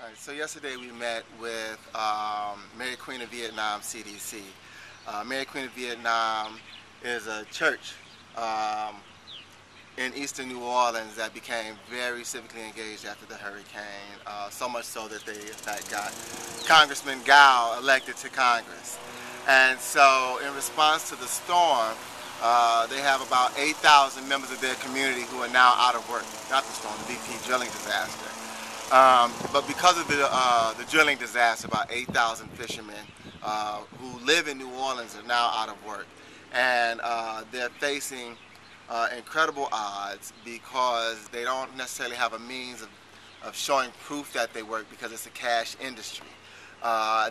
All right, so yesterday we met with Mary Queen of Vietnam CDC. Mary Queen of Vietnam is a church in eastern New Orleans that became very civically engaged after the hurricane, so much so that they in fact got Congressman Gao elected to Congress. And so in response to the storm, they have about 8,000 members of their community who are now out of work. Not the storm, the BP drilling disaster. But because of the drilling disaster, about 8,000 fishermen who live in New Orleans are now out of work. And they're facing incredible odds because they don't necessarily have a means of showing proof that they work because it's a cash industry.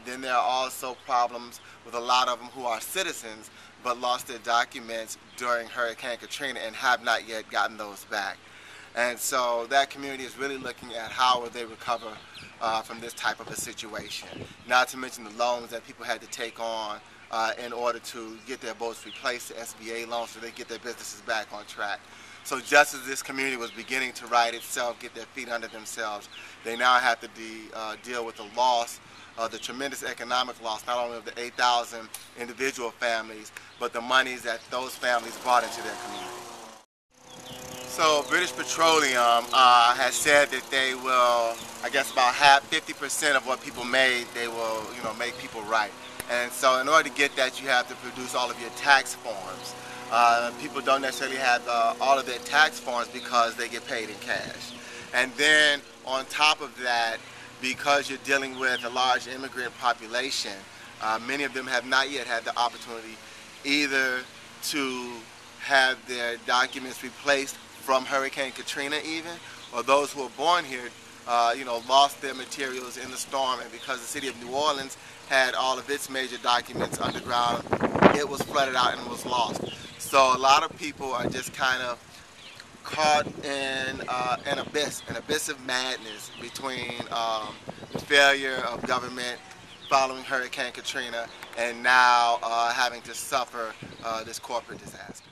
Then there are also problems with a lot of them who are citizens but lost their documents during Hurricane Katrina and have not yet gotten those back. And so that community is really looking at how will they recover from this type of a situation. Not to mention the loans that people had to take on in order to get their boats replaced, the SBA loans, so they get their businesses back on track. So just as this community was beginning to right itself, get their feet under themselves, they now have to deal with the loss, the tremendous economic loss, not only of the 8,000 individual families, but the monies that those families brought into their community. So British Petroleum has said that they will, I guess about 50% of what people made, they will, make people right. And so in order to get that, you have to produce all of your tax forms. People don't necessarily have all of their tax forms because they get paid in cash. And then on top of that, because you're dealing with a large immigrant population, many of them have not yet had the opportunity either to have their documents replaced from Hurricane Katrina even, or those who were born here, lost their materials in the storm, and because the city of New Orleans had all of its major documents underground, it was flooded out and was lost. So a lot of people are just kind of caught in an abyss of madness between the failure of government following Hurricane Katrina and now having to suffer this corporate disaster.